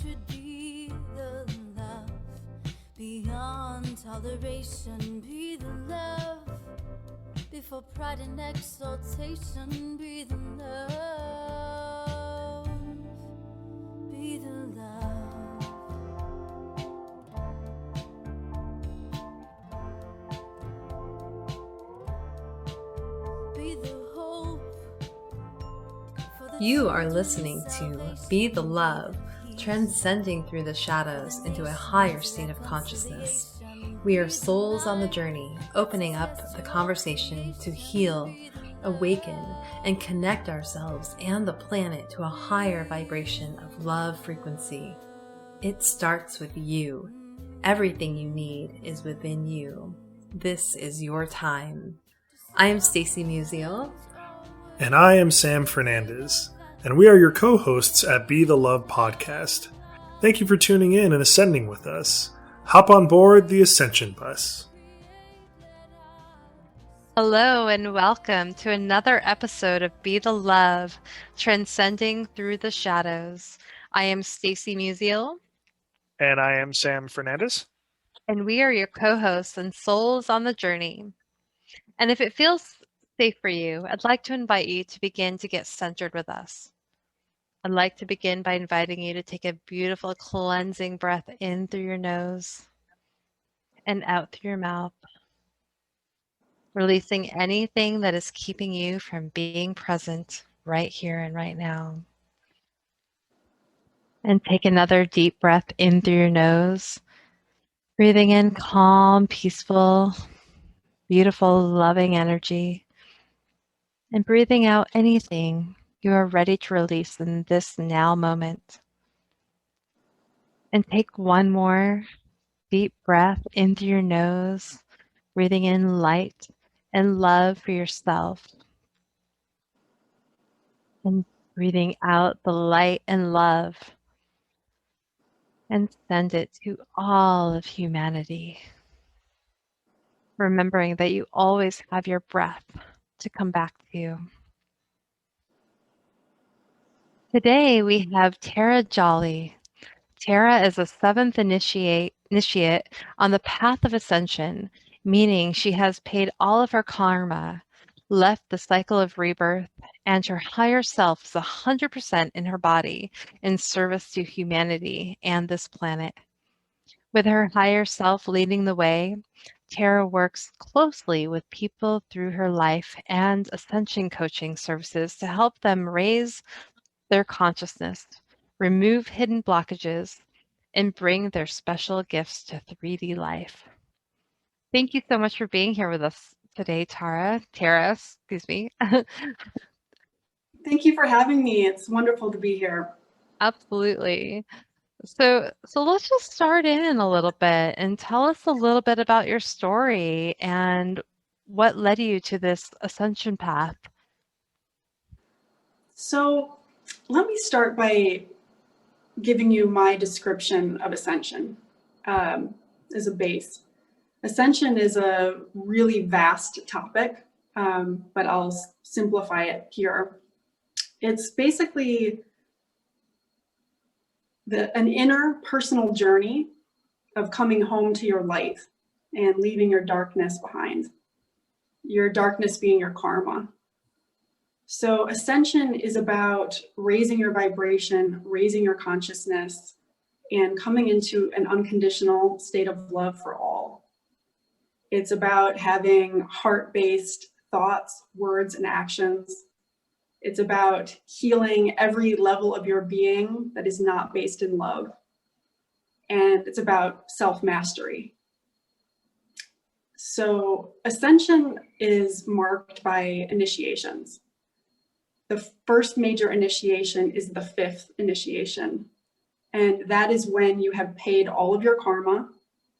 should be the love beyond toleration. Be the love before pride and exaltation. Be the love. Be the love. Be the hope. You are listening to Be the Love, transcending through the shadows into a higher state of consciousness. We are souls on the journey, opening up the conversation to heal, awaken, and connect ourselves and the planet to a higher vibration of love frequency. It starts with you. Everything you need is within you. This is your time. I am Stacy Musial. And I am Sam Fernandez, and we are your co-hosts at Be the Love podcast. Thank you for tuning in and ascending with us. Hop on board the Ascension bus. Hello and welcome to another episode of Be the Love, transcending through the shadows. I am Stacy Musial. And I am Sam Fernandez. And we are your co-hosts and souls on the journey. And if it feels safe for you, I'd like to invite you to begin to get centered with us. I'd like to begin by inviting you to take a beautiful cleansing breath in through your nose and out through your mouth, releasing anything that is keeping you from being present right here and right now. And take another deep breath in through your nose, breathing in calm, peaceful, beautiful, loving energy. And breathing out anything you are ready to release in this now moment. And take one more deep breath in through your nose, breathing in light and love for yourself. And breathing out the light and love. And send it to all of humanity. Remembering that you always have your breath to come back to. Today we have Tara Jolly. Tara is a seventh initiate on the path of ascension, meaning she has paid all of her karma, left the cycle of rebirth, and her higher self is 100% in her body in service to humanity and this planet. With her higher self leading the way, Tara works closely with people through her life and ascension coaching services to help them raise their consciousness, remove hidden blockages, and bring their special gifts to 3D life. Thank you so much for being here with us today, Tara, excuse me. Thank you for having me. It's wonderful to be here. Absolutely. So let's just start in a little bit and tell us a little bit about your story and what led you to this ascension path. So let me start by giving you my description of ascension as a base. Ascension is a really vast topic, but I'll simplify it here. It's basically an inner personal journey of coming home to your light and leaving your darkness behind. Your darkness being your karma. So ascension is about raising your vibration, raising your consciousness, and coming into an unconditional state of love for all. It's about having heart-based thoughts, words, and actions. It's about healing every level of your being that is not based in love. And it's about self-mastery. So ascension is marked by initiations. The first major initiation is the fifth initiation. And that is when you have paid all of your karma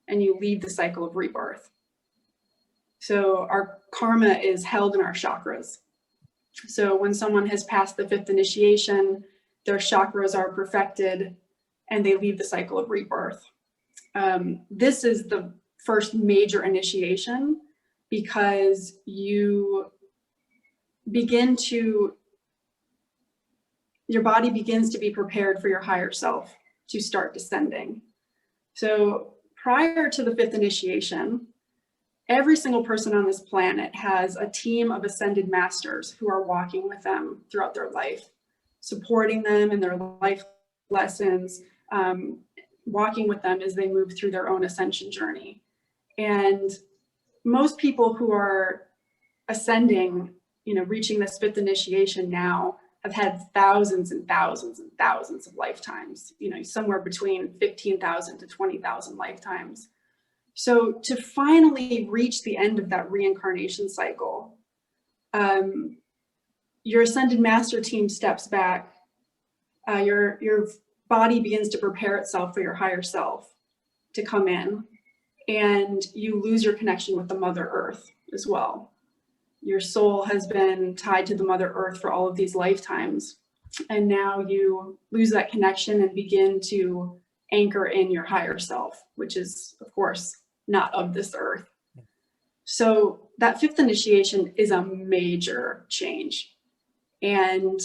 and you leave the cycle of rebirth. So our karma is held in our chakras. So when someone has passed the fifth initiation, their chakras are perfected and they leave the cycle of rebirth. This is the first major initiation because you begin to, your body begins to be prepared for your higher self. to start descending. So prior to the fifth initiation, every single person on this planet has a team of ascended masters who are walking with them throughout their life, supporting them in their life lessons, walking with them as they move through their own ascension journey. And most people who are ascending, reaching this fifth initiation now, have had thousands and thousands and thousands of lifetimes, somewhere between 15,000 to 20,000 lifetimes. So to finally reach the end of that reincarnation cycle, your ascended master team steps back, your body begins to prepare itself for your higher self to come in, and you lose your connection with the Mother Earth as well. Your soul has been tied to the Mother Earth for all of these lifetimes, and now you lose that connection and begin to anchor in your higher self, which is, of course, not of this earth. So that fifth initiation is a major change. And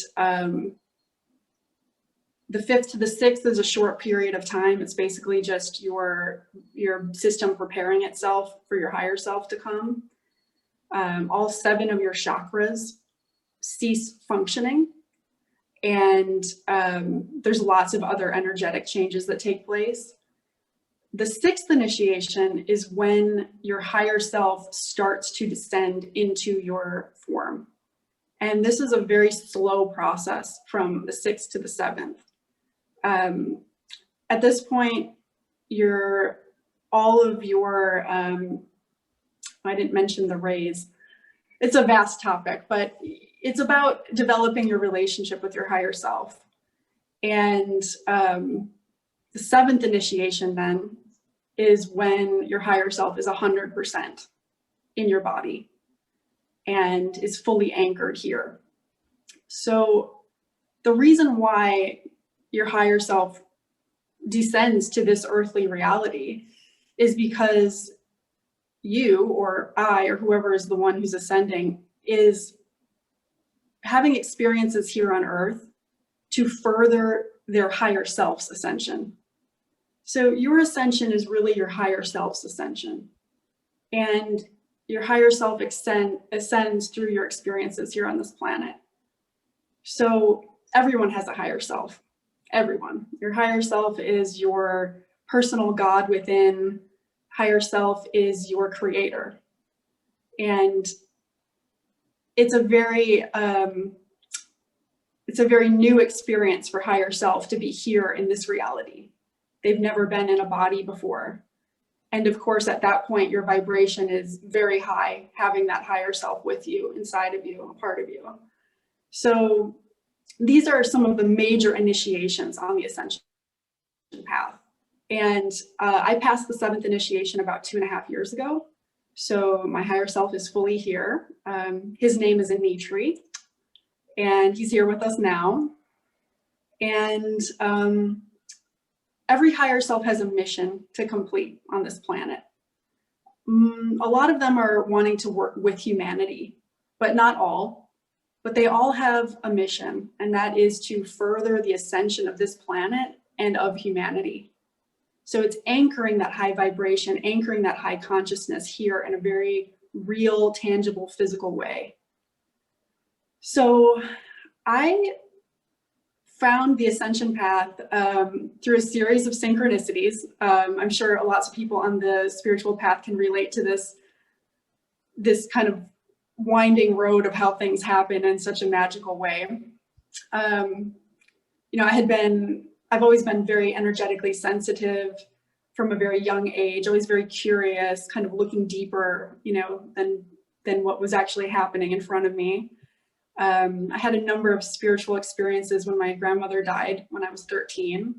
the fifth to the sixth is a short period of time. It's basically just your system preparing itself for your higher self to come. All 7 of your chakras cease functioning. And there's lots of other energetic changes that take place. The sixth initiation is when your higher self starts to descend into your form. And this is a very slow process from the 6th to the 7th. At this point, all of your, I didn't mention the rays. It's a vast topic, but it's about developing your relationship with your higher self. And the 7th initiation then is when your higher self is 100% in your body and is fully anchored here. So the reason why your higher self descends to this earthly reality is because you or I or whoever is the one who's ascending is having experiences here on earth to further their higher self's ascension. So your ascension is really your higher self's ascension. And your higher self ascends through your experiences here on this planet. So everyone has a higher self. Everyone. Your higher self is your personal God within. Higher self is your creator. And it's a very new experience for higher self to be here in this reality. They've never been in a body before. And of course, at that point, your vibration is very high, having that higher self with you, inside of you, a part of you. So these are some of the major initiations on the Ascension path. And I passed the 7th initiation about 2.5 years ago. So my higher self is fully here. His name is Anitri, and he's here with us now. And every higher self has a mission to complete on this planet. A lot of them are wanting to work with humanity, but not all. But they all have a mission, and that is to further the ascension of this planet and of humanity. So it's anchoring that high vibration, anchoring that high consciousness here in a very real, tangible, physical way. So I found the Ascension path through a series of synchronicities. I'm sure lots of people on the spiritual path can relate to this kind of winding road of how things happen in such a magical way. I've always been very energetically sensitive from a very young age, always very curious, kind of looking deeper, than what was actually happening in front of me. I had a number of spiritual experiences when my grandmother died when I was 13,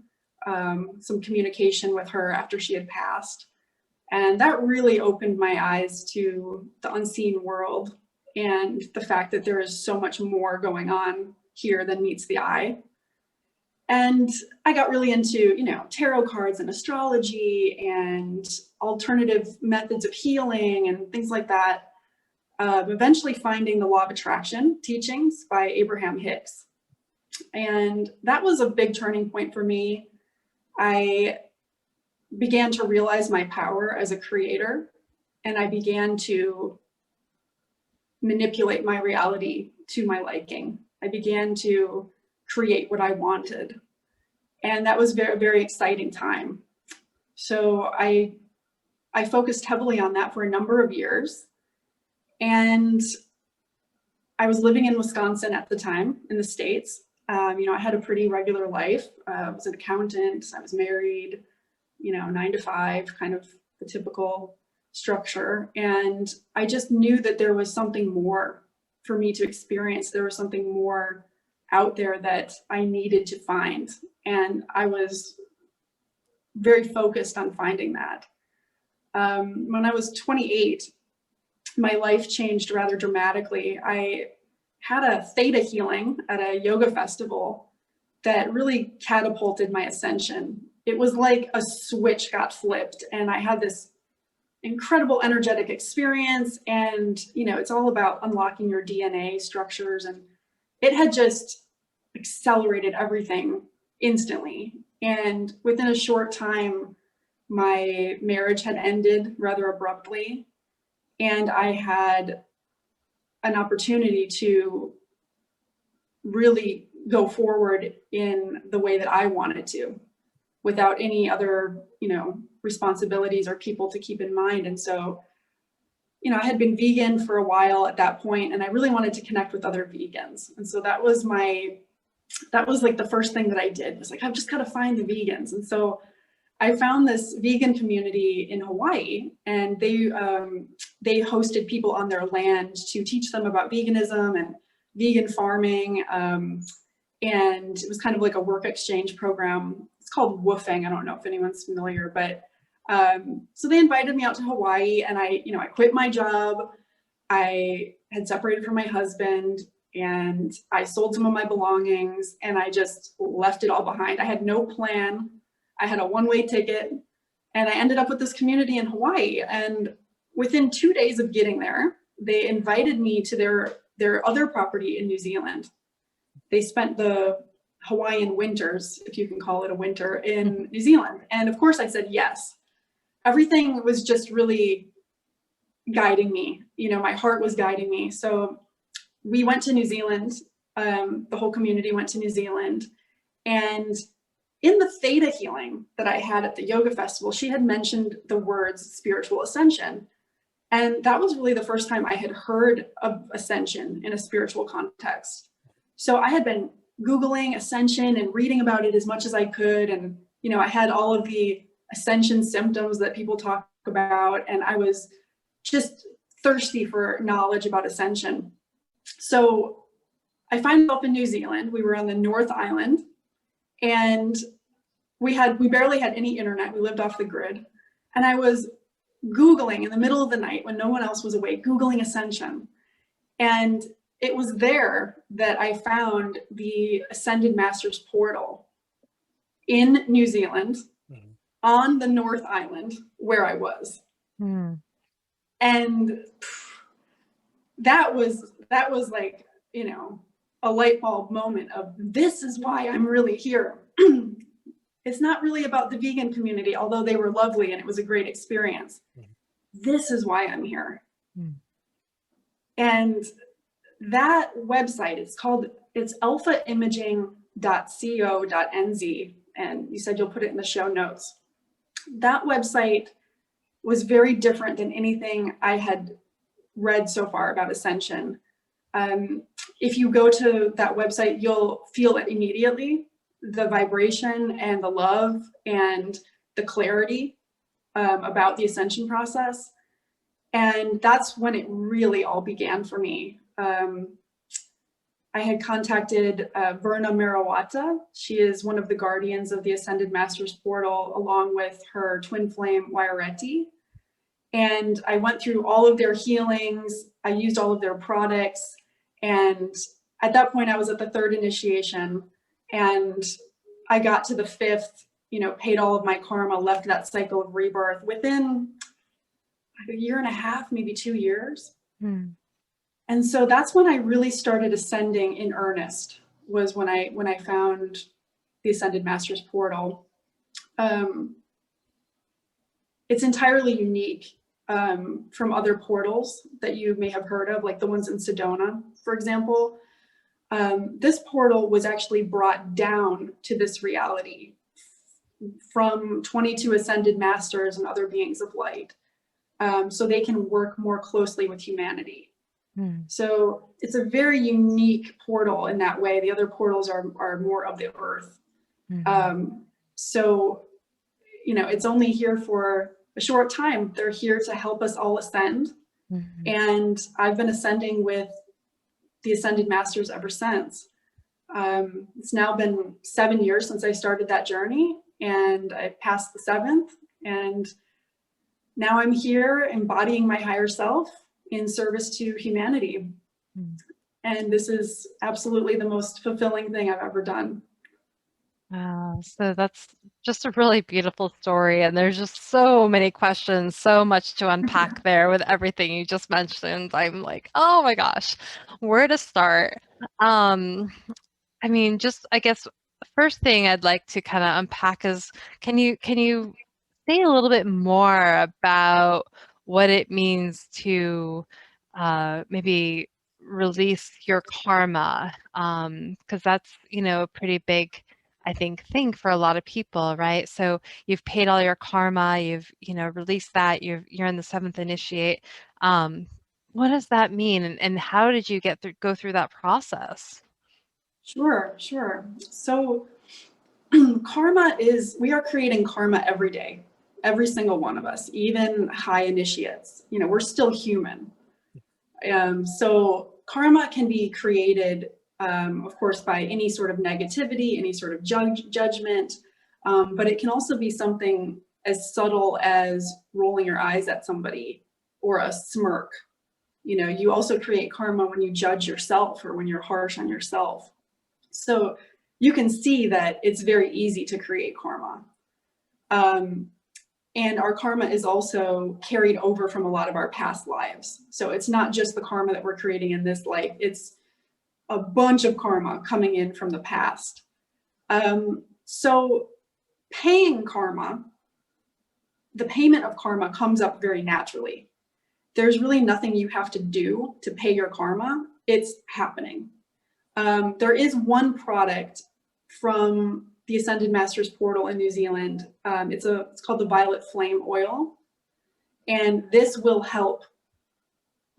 some communication with her after she had passed. And that really opened my eyes to the unseen world and the fact that there is so much more going on here than meets the eye. And I got really into, tarot cards and astrology and alternative methods of healing and things like that. Eventually finding the Law of Attraction teachings by Abraham Hicks. And that was a big turning point for me. I began to realize my power as a creator, and I began to manipulate my reality to my liking. I began to create what I wanted. And that was very, very exciting time. So I focused heavily on that for a number of years. And I was living in Wisconsin at the time, in the States. I had a pretty regular life. I was an accountant, I was married, 9 to 5, kind of the typical structure. And I just knew that there was something more for me to experience. There was something more out there that I needed to find. And I was very focused on finding that. When I was 28, my life changed rather dramatically. I had a theta healing at a yoga festival that really catapulted my ascension. It was like a switch got flipped, and I had this incredible energetic experience. And, it's all about unlocking your DNA structures. And it had just accelerated everything instantly. And within a short time, my marriage had ended rather abruptly. And I had an opportunity to really go forward in the way that I wanted to, without any other, responsibilities or people to keep in mind. And so, I had been vegan for a while at that point, and I really wanted to connect with other vegans. And so that was like the first thing that I did, was like, I've just got to find the vegans. And so I found this vegan community in Hawaii, and they hosted people on their land to teach them about veganism and vegan farming. And it was kind of like a work exchange program. It's called woofing. I don't know if anyone's familiar, but so they invited me out to Hawaii, and I quit my job. I had separated from my husband, and I sold some of my belongings, and I just left it all behind. I had no plan. I had a one-way ticket, and I ended up with this community in Hawaii. And within 2 days of getting there, they invited me to their other property in New Zealand. They spent the Hawaiian winters, if you can call it a winter, in New Zealand. And of course I said yes. Everything was just really guiding me. My heart was guiding me. So we went to New Zealand. The whole community went to New Zealand. And in the theta healing that I had at the yoga festival, she had mentioned the words spiritual ascension. And that was really the first time I had heard of ascension in a spiritual context. So I had been Googling ascension and reading about it as much as I could. And, I had all of the ascension symptoms that people talk about. And I was just thirsty for knowledge about ascension. So I find myself in New Zealand. We were on the North Island, and we barely had any internet. We lived off the grid. And I was Googling in the middle of the night when no one else was awake, Googling ascension. And it was there that I found the Ascended Masters portal in New Zealand, on the North Island where I was. And that was like, a light bulb moment of, this is why I'm really here. It's not really about the vegan community, although they were lovely and it was a great experience. This is why I'm here. And that website, it's alphaimaging.co.nz. And you said you'll put it in the show notes. That website was very different than anything I had read so far about ascension. If you go to that website, you'll feel it immediately, the vibration and the love and the clarity about the ascension process. And that's when it really all began for me. I had contacted Verna Merawata. She is one of the guardians of the Ascended Masters portal, along with her twin flame, Waireti. And I went through all of their healings. I used all of their products. And at that point, I was at the 3rd initiation. And I got to the 5th, paid all of my karma, left that cycle of rebirth within a year and a half, maybe 2 years. And so that's when I really started ascending in earnest, was when I found the Ascended Masters portal. it's entirely unique from other portals that you may have heard of, like the ones in Sedona, for example. This portal was actually brought down to this reality from 22 ascended masters and other beings of light, so they can work more closely with humanity. So it's a very unique portal in that way. The other portals are more of the earth. So, you know, it's only here for a short time. They're here to help us all ascend. And I've been ascending with the Ascended Masters ever since. It's now been 7 years since I started that journey, and I passed the 7th, and now I'm here embodying my higher self in service to humanity. And this is absolutely the most fulfilling thing I've ever done. Wow, so that's just a really beautiful story, and there's just so many questions, so much to unpack there with everything you just mentioned. I'm like, oh my gosh, where to start? I mean, just I guess the first thing I'd like to kind of unpack is, can you say a little bit more about what it means to maybe release your karma? Because that's, you know, a pretty big, I think, thing for a lot of people, right? So you've paid all your karma, you've, you know, released that, you're in the 7th initiate. What does that mean, and how did you go through that process? Sure. So karma is, we are creating karma every day, every single one of us, even high initiates. You know, we're still human. So karma can be created, of course, by any sort of negativity, any sort of judgment, but it can also be something as subtle as rolling your eyes at somebody or a smirk. You know, you also create karma when you judge yourself or when you're harsh on yourself. So you can see that it's very easy to create karma. And our karma is also carried over from a lot of our past lives. So it's not just the karma that we're creating in this life, it's a bunch of karma coming in from the past. So paying karma, the payment of karma comes up very naturally. There's really nothing you have to do to pay your karma. It's happening. There is one product from the Ascended Masters portal in New Zealand. It's called the Violet Flame Oil. And this will help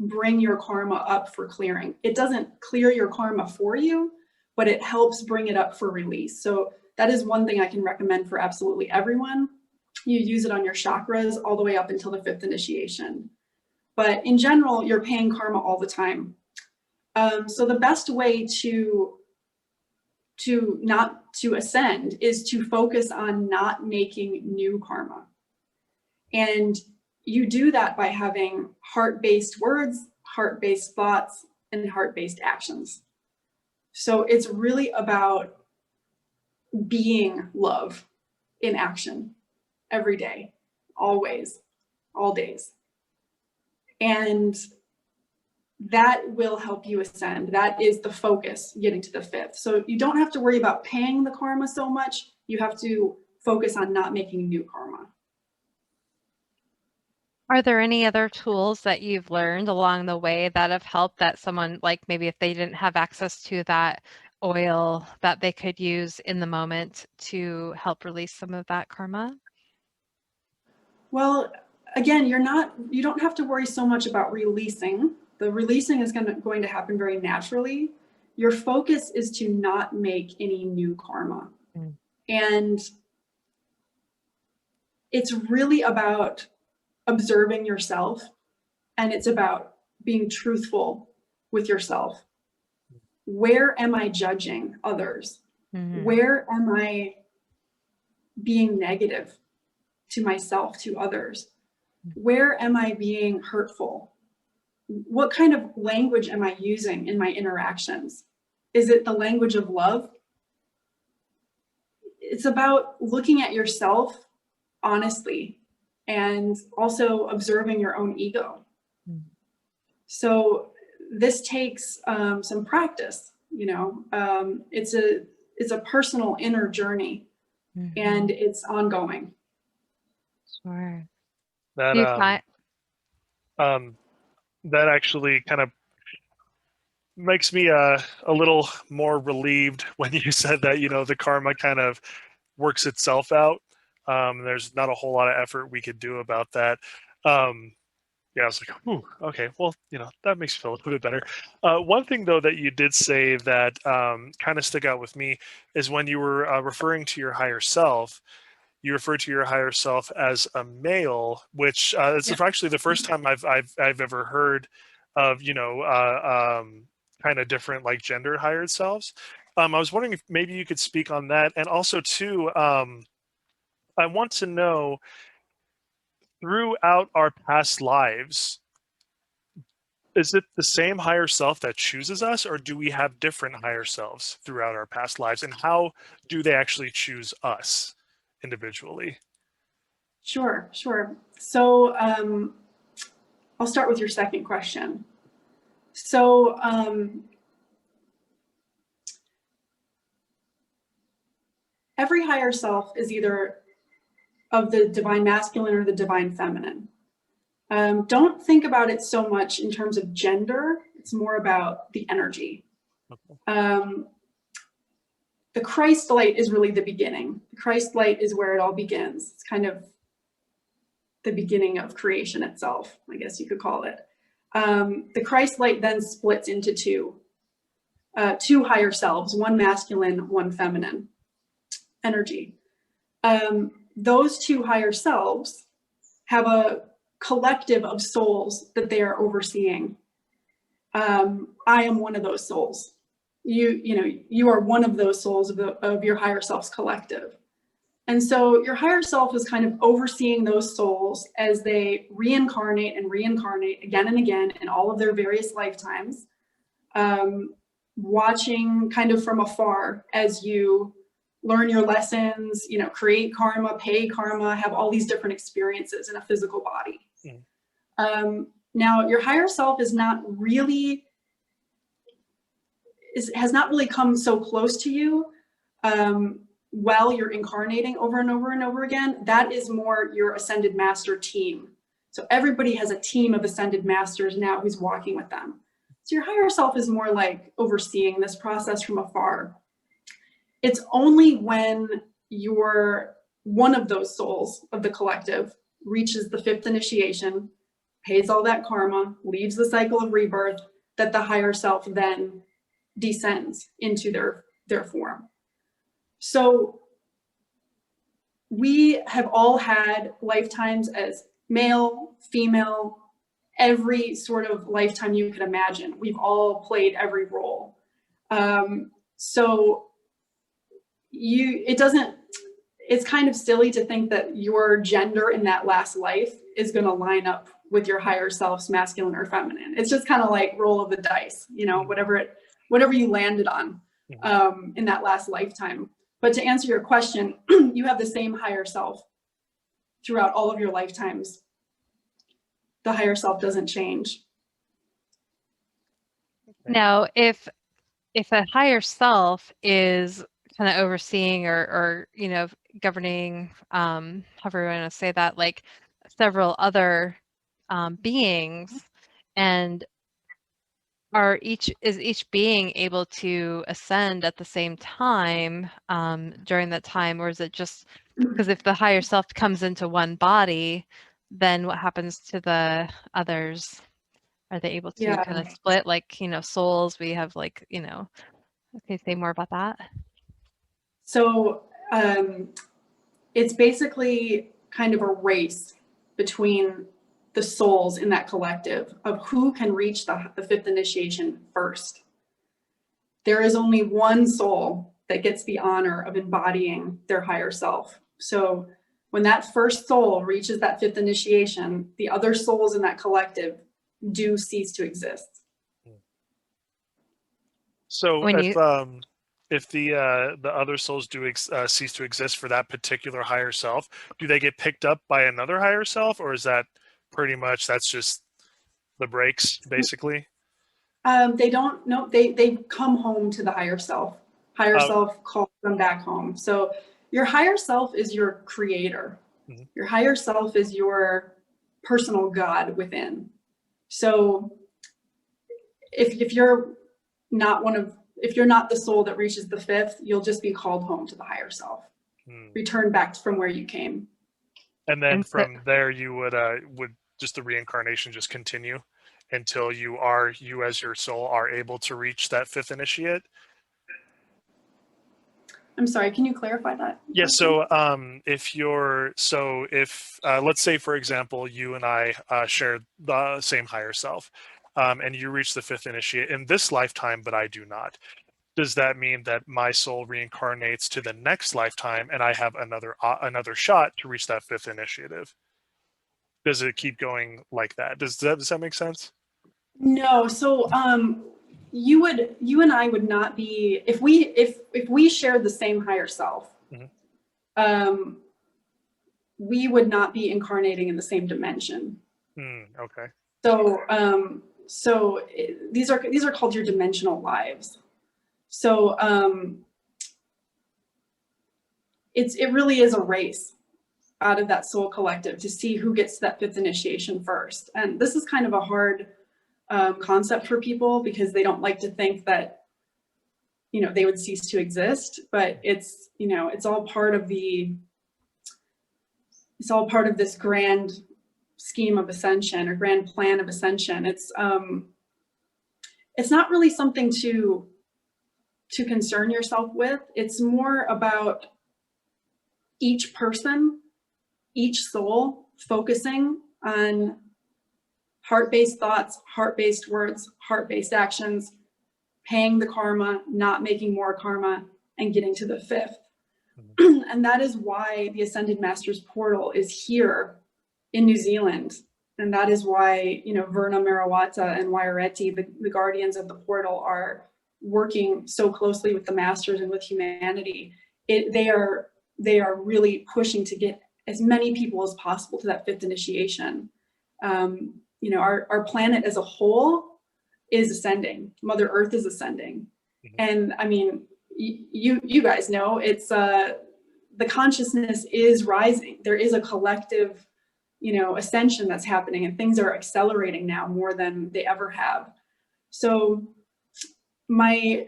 bring your karma up for clearing. It doesn't clear your karma for you, but it helps bring it up for release. So that is one thing I can recommend for absolutely everyone. You use it on your chakras all the way up until the 5th initiation. But in general, you're paying karma all the time. So the best way to ascend is to focus on not making new karma. And you do that by having heart-based words, heart-based thoughts, and heart-based actions. So it's really about being love in action every day, always, all days. And that will help you ascend. That is the focus, getting to the 5th. So you don't have to worry about paying the karma so much. You have to focus on not making new karma. Are there any other tools that you've learned along the way that have helped, that someone, like maybe if they didn't have access to that oil, that they could use in the moment to help release some of that karma? Well, again, you don't have to worry so much about releasing. The releasing is going to happen very naturally. Your focus is to not make any new karma. And it's really about observing yourself, and it's about being truthful with yourself. Where am I judging others? Where am I being negative to myself, to others? Where am I being hurtful? What kind of language am I using in my interactions? Is it the language of love? It's about looking at yourself honestly and also observing your own ego. So this takes some practice, you know. It's a personal inner journey and it's ongoing. Sure. That Do you find, that actually kind of makes me a little more relieved when you said that, the karma kind of works itself out. There's not a whole lot of effort we could do about that. Yeah, I was like, "Ooh, okay, well, that makes me feel a little bit better." One thing, though, that you did say that kind of stuck out with me is when you were referring to your higher self, you referred to your higher self as a male, which it's actually the first time I've ever heard of, kind of different like gender hired selves. I was wondering if maybe you could speak on that, and also too, I want to know, throughout our past lives, is it the same higher self that chooses us, or do we have different higher selves throughout our past lives, and how do they actually choose us individually? Sure. So I'll start with your second question. So every higher self is either of the divine masculine or the divine feminine. Don't think about it so much in terms of gender. It's more about the energy. The Christ light is really the beginning. The Christ light is where it all begins. It's kind of the beginning of creation itself, I guess you could call it. The Christ light then splits into two higher selves, one masculine, one feminine energy. Those two higher selves have a collective of souls that they are overseeing. I am one of those souls. You are one of those souls of your higher self's collective. And so your higher self is kind of overseeing those souls as they reincarnate again and again in all of their various lifetimes, watching kind of from afar as you learn your lessons, create karma, pay karma, have all these different experiences in a physical body. Now, your higher self has not really come so close to you while you're incarnating over and over and over again. That is more your ascended master team. So everybody has a team of ascended masters now who's walking with them. So your higher self is more like overseeing this process from afar. It's only when you're one of those souls of the collective reaches the fifth initiation, pays all that karma, leaves the cycle of rebirth, that the higher self then descends into their form. So we have all had lifetimes as male, female, every sort of lifetime you could imagine. We've all played every role. So it's kind of silly to think that your gender in that last life is going to line up with your higher self's masculine or feminine. It's just kind of like roll of the dice, whatever you landed on in that last lifetime. But to answer your question, you have the same higher self throughout all of your lifetimes. The higher self doesn't change. now, if a higher self is kind of overseeing or governing, however you want to say that, like several other beings, and is each being able to ascend at the same time during that time, or is it just because if the higher self comes into one body, then what happens to the others? Are they able to kind of split, like souls? We have like okay, say more about that. So it's basically kind of a race between the souls in that collective of who can reach the fifth initiation first. There is only one soul that gets the honor of embodying their higher self. So when that first soul reaches that fifth initiation, the other souls in that collective do cease to exist. So if the other souls do cease to exist for that particular higher self, do they get picked up by another higher self, or is that pretty much that's just the breaks basically? They don't know. They come home to the higher self. Higher self calls them back home. So Your higher self is your creator. Mhm. Your higher self is your personal God within. So if you're not if you're not the soul that reaches the fifth, you'll just be called home to the higher self. Return back from where you came. And then And so- from there, you would just the reincarnation just continue until you as your soul are able to reach that fifth initiate. I'm sorry, can you clarify that? Yeah. So if let's say, for example, you and I share the same higher self, and you reach the fifth initiate in this lifetime, but I do not. Does that mean that my soul reincarnates to the next lifetime and I have another shot to reach that fifth initiative? Does it keep going like that? Does that make sense? No. So you and I would not be, if we shared the same higher self, we would not be incarnating in the same dimension. Okay. So these are called your dimensional lives. So it really is a race out of that soul collective to see who gets to that fifth initiation first. And this is kind of a hard concept for people because they don't like to think that, they would cease to exist, but it's all part of this grand scheme of ascension or grand plan of ascension. It's not really something to concern yourself with. It's more about each person, each soul focusing on heart-based thoughts, heart-based words, heart-based actions, paying the karma, not making more karma, and getting to the fifth. And that is why the Ascended Masters portal is here in New Zealand. And that is why, Verna Merawata and Waiareti, the guardians of the portal, are working so closely with the masters and with humanity. They are really pushing to get as many people as possible to that fifth initiation. Our planet as a whole is ascending. Mother Earth is ascending. And I mean, you guys know it's the consciousness is rising. There is a collective, ascension that's happening, and things are accelerating now more than they ever have. So my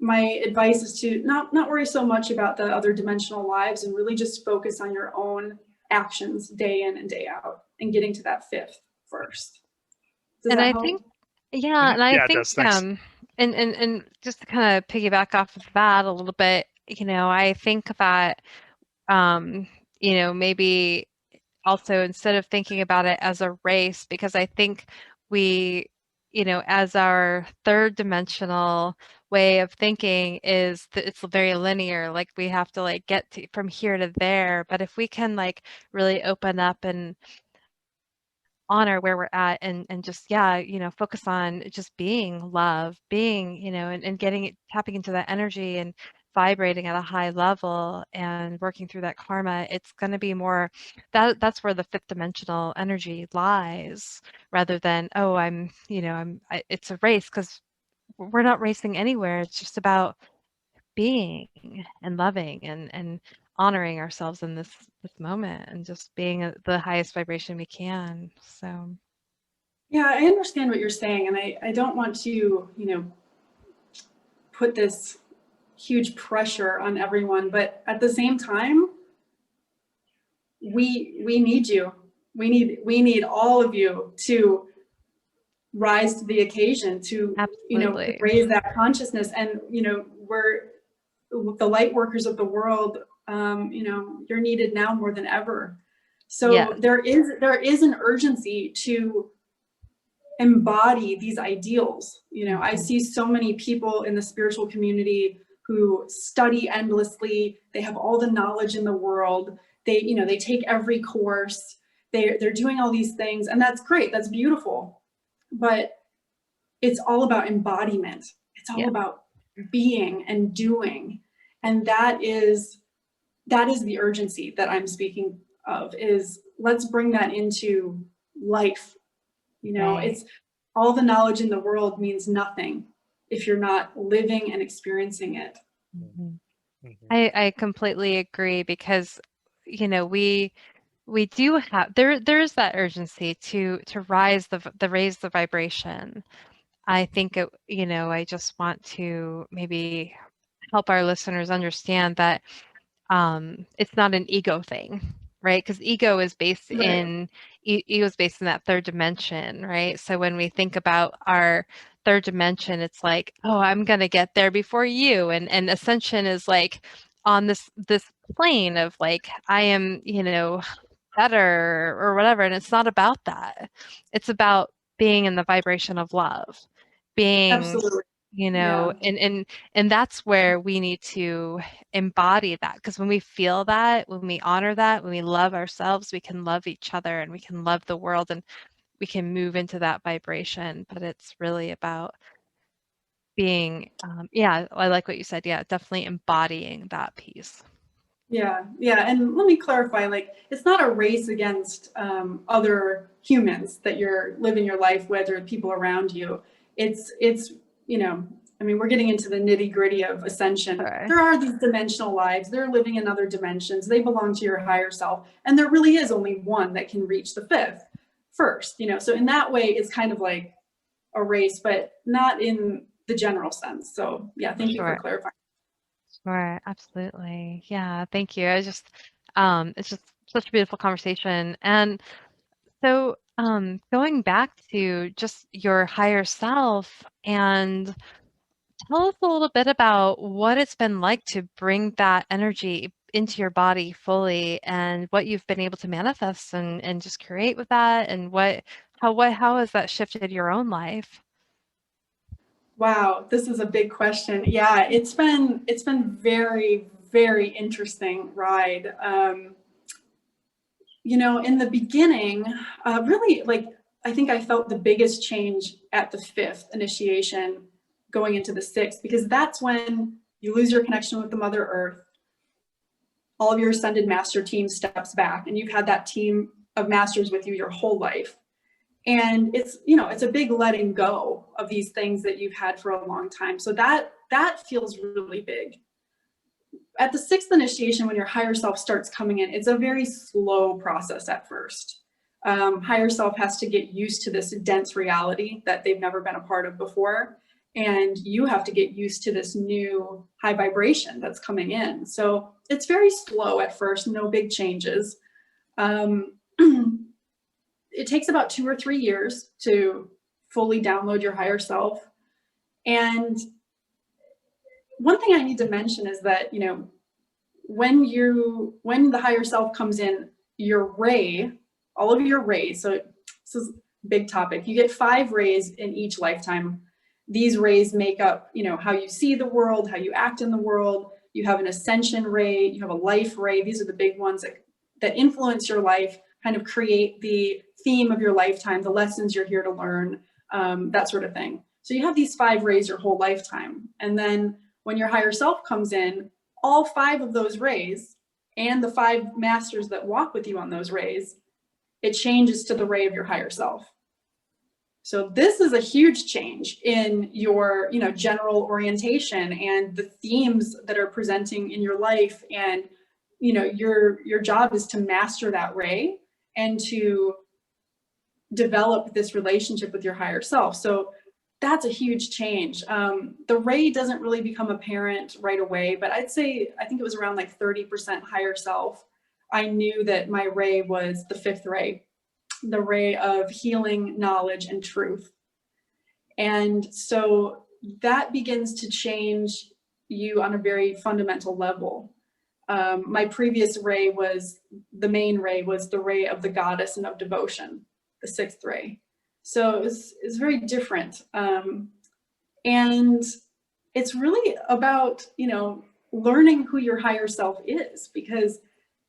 advice is to not worry so much about the other dimensional lives and really just focus on your own actions day in and day out and getting to that fifth first. Does And that I help? think, yeah, and I Yeah, it think, does. Thanks. and just to kind of piggyback off of that a little bit, I think that, maybe also instead of thinking about it as a race, because I think we, as our third dimensional way of thinking is that it's very linear, like we have to like get from here to there. But if we can like really open up and honor where we're at and just focus on just being love, being and getting it, tapping into that energy and vibrating at a high level and working through that karma, it's going to be more that's where the fifth dimensional energy lies, rather than it's a race, because we're not racing anywhere. It's just about being and loving and honoring ourselves in this moment and just being at the highest vibration we can. So Yeah, I understand what you're saying, and I don't want to, put this huge pressure on everyone, but at the same time, we need you. We need all of you to rise to the occasion, to absolutely. raise that consciousness. And we're the light workers of the world. You're needed now more than ever. So Yes. there is an urgency to embody these ideals. I see so many people in the spiritual community who study endlessly. They have all the knowledge in the world. They take every course. They're doing all these things, and that's great. That's beautiful. But it's all about embodiment. It's all about being and doing. And that is the urgency that I'm speaking of, is let's bring that into life. It's all the knowledge in the world means nothing if you're not living and experiencing it. Mhm. I completely agree because, we do have there's that urgency to raise the vibration. I think I just want to maybe help our listeners understand that it's not an ego thing, right? Because Right. ego is based in that third dimension, right? So when we think about our third dimension, it's like, oh, I'm gonna get there before you, and ascension is like on this plane of like I am, better or whatever, and it's not about that. It's about being in the vibration of love, being Absolutely. Yeah. and that's where we need to embody that, because when we feel that, when we honor that, when we love ourselves, we can love each other and we can love the world, and we can move into that vibration. But it's really about being yeah, I like what you said. Yeah, definitely embodying that piece. Yeah, yeah, and let me clarify, like, it's not a race against other humans that you're living your life with or people around you. It's, you know, I mean, we're getting into the nitty gritty of ascension. Sure. There are these dimensional lives. They're living in other dimensions. They belong to your higher self, and there really is only one that can reach the fifth first. So in that way, it's kind of like a race, but not in the general sense. So yeah, thank you for Sure. clarifying. Sure, absolutely. Yeah, thank you. It's just such a beautiful conversation. And so, going back to just your higher self, and tell us a little bit about what it's been like to bring that energy into your body fully, and what you've been able to manifest and just create with that, and how has that shifted your own life? Wow, this is a big question. Yeah, it's been very, very interesting ride. In the beginning, really, like, I think I felt the biggest change at the fifth initiation, going into the sixth, because that's when you lose your connection with the Mother Earth. All of your ascended master team steps back, and you've had that team of masters with you your whole life. And it's a big letting go of these things that you've had for a long time. So that feels really big. At the sixth initiation, when your higher self starts coming in, it's a very slow process at first. Higher self has to get used to this dense reality that they've never been a part of before, and you have to get used to this new high vibration that's coming in. So it's very slow at first, no big changes. um, it takes about 2 or 3 years to fully download your higher self. And one thing I need to mention is that, when the higher self comes in, your ray, all of your rays, so this is a big topic. You get 5 rays in each lifetime. These rays make up, how you see the world, how you act in the world. You have an ascension ray, you have a life ray. These are the big ones that influence your life, kind of create the theme of your lifetime, the lessons you're here to learn, that sort of thing. So you have these 5 rays your whole lifetime. And then when your higher self comes in, all 5 of those rays and the 5 masters that walk with you on those rays, it changes to the ray of your higher self. So this is a huge change in your, general orientation and the themes that are presenting in your life. And, your job is to master that ray and to develop this relationship with your higher self. So that's a huge change. The ray doesn't really become apparent right away, but I think it was around like 30% higher self. I knew that my ray was the 5th ray, the ray of healing, knowledge, and truth. And so that begins to change you on a very fundamental level. My previous ray the main ray was the ray of the goddess and of devotion, the 6th ray. So it's very different. And it's really about, learning who your higher self is, because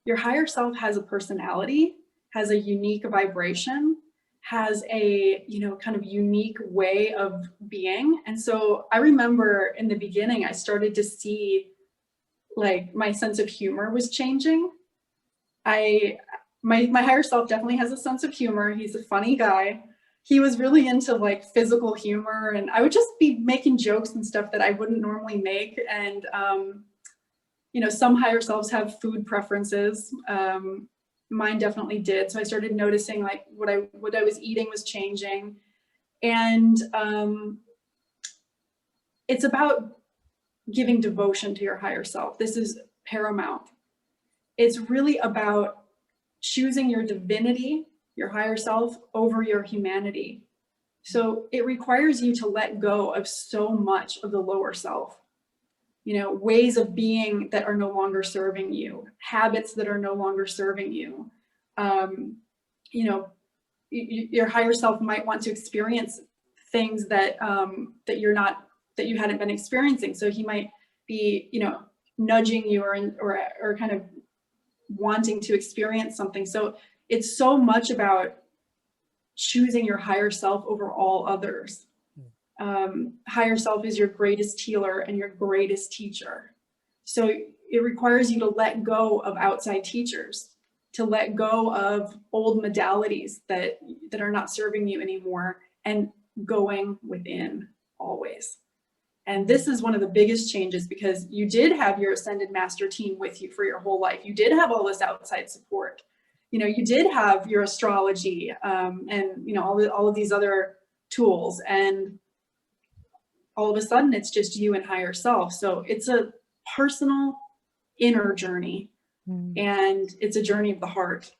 your higher self has a personality, has a unique vibration, has a, kind of unique way of being. And so I remember in the beginning, I started to see like my sense of humor was changing. My higher self definitely has a sense of humor. He's a funny guy. He was really into like physical humor, and I would just be making jokes and stuff that I wouldn't normally make. And some higher selves have food preferences. Mine definitely did. So I started noticing like what I was eating was changing. And it's about giving devotion to your higher self. This is paramount. It's really about choosing your divinity, your higher self, over your humanity. So it requires you to let go of so much of the lower self, ways of being that are no longer serving you, habits that are no longer serving you. Your higher self might want to experience things that you hadn't been experiencing. So he might be, nudging you or kind of wanting to experience something. So it's so much about choosing your higher self over all others. Higher self is your greatest healer and your greatest teacher. So it requires you to let go of outside teachers, to let go of old modalities that are not serving you anymore, and going within always. And this is one of the biggest changes, because you did have your ascended master team with you for your whole life. You did have all this outside support. You did have your astrology and all of these other tools, and all of a sudden it's just you and higher self. So it's a personal inner journey, and it's a journey of the heart.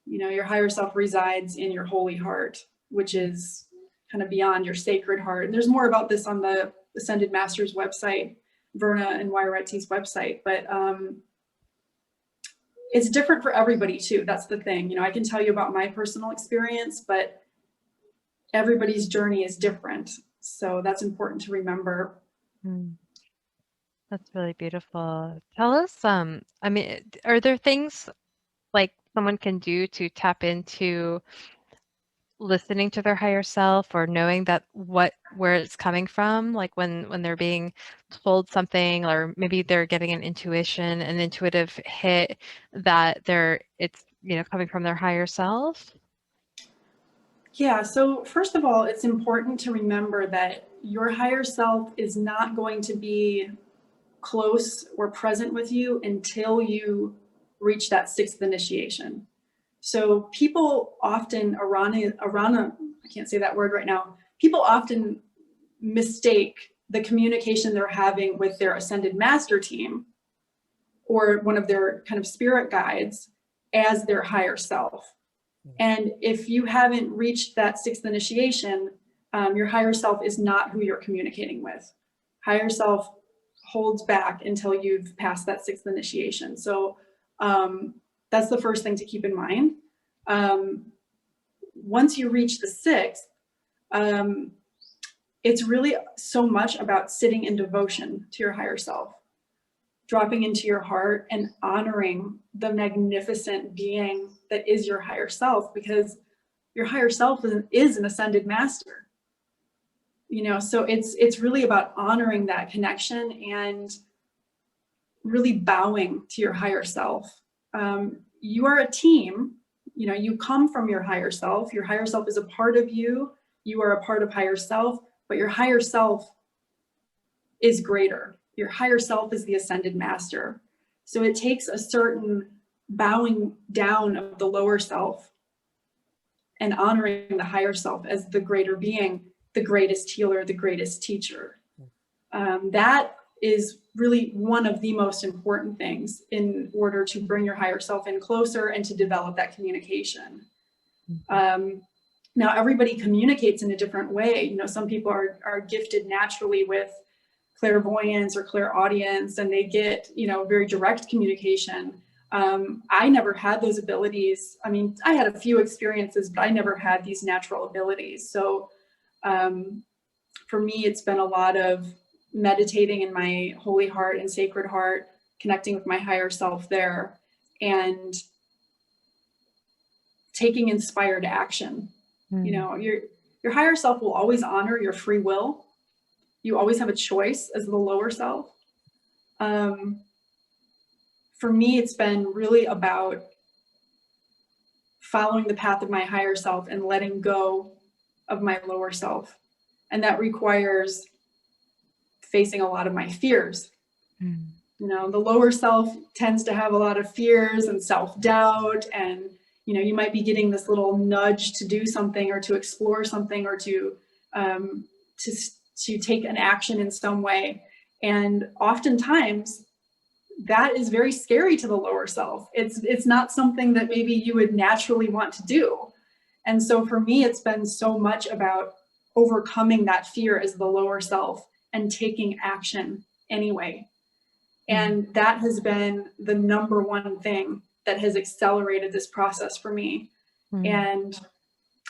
Your higher self resides in your holy heart, which is kind of beyond your sacred heart. And there's more about this on the Ascended Masters website, Verna and Wairetti's website, but it's different for everybody too. That's the thing. I can tell you about my personal experience, but everybody's journey is different. So that's important to remember. That's really beautiful. Tell us, are there things like someone can do to tap into listening to their higher self, or knowing that where it's coming from, like when they're being told something, or maybe they're getting an intuitive hit that it's coming from their higher self? Yeah, so first of all, it's important to remember that your higher self is not going to be close or present with you until you reach that 6th initiation. So people often, I can't say that word right now. People often mistake the communication they're having with their ascended master team or one of their kind of spirit guides as their higher self. And if you haven't reached that 6th initiation, your higher self is not who you're communicating with. Higher self holds back until you've passed that 6th initiation. So that's the first thing to keep in mind. Once you reach the 6th, it's really so much about sitting in devotion to your higher self, dropping into your heart and honoring the magnificent being that is your higher self, because your higher self is an ascended master. So it's really about honoring that connection and really bowing to your higher self. You are a team. You come from your higher self. Your higher self is a part of you. You are a part of higher self, but your higher self is greater. Your higher self is the ascended master. So it takes a certain bowing down of the lower self and honoring the higher self as the greater being, the greatest healer, the greatest teacher. That is really one of the most important things in order to bring your higher self in closer and to develop that communication. Now, everybody communicates in a different way. Some people are gifted naturally with clairvoyance or clairaudience, and they get, very direct communication. I never had those abilities. I mean, I had a few experiences, but I never had these natural abilities. So for me, it's been a lot of meditating in my holy heart and sacred heart, connecting with my higher self there, and taking inspired action. Your higher self will always honor your free will. You always have a choice as the lower self. For me, it's been really about following the path of my higher self and letting go of my lower self. And that requires facing a lot of my fears. The lower self tends to have a lot of fears and self-doubt, and you might be getting this little nudge to do something or to explore something or to take an action in some way. And oftentimes that is very scary to the lower self. It's not something that maybe you would naturally want to do. And so for me, it's been so much about overcoming that fear as the lower self and taking action anyway. And that has been the number one thing that has accelerated this process for me. And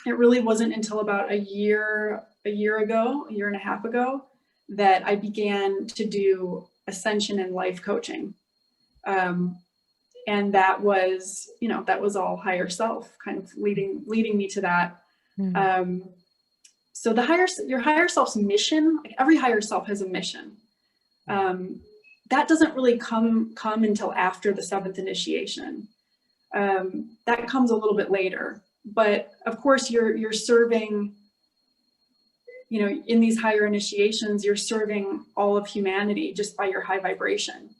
it really wasn't until about a year and a half ago, that I began to do Ascension and life coaching. And that was all higher self kind of leading me to that. So your higher self's mission, like every higher self has a mission. That doesn't really come until after the 7th initiation. That comes a little bit later, but of course you're serving, in these higher initiations, you're serving all of humanity just by your high vibration,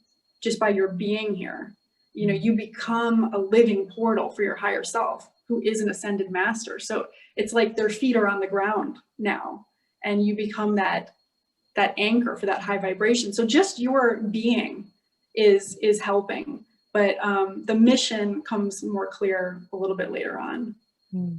just by your being here. You become a living portal for your higher self, who is an ascended master. So it's like their feet are on the ground now, and you become that anchor for that high vibration. So just your being is helping, but the mission comes more clear a little bit later on. So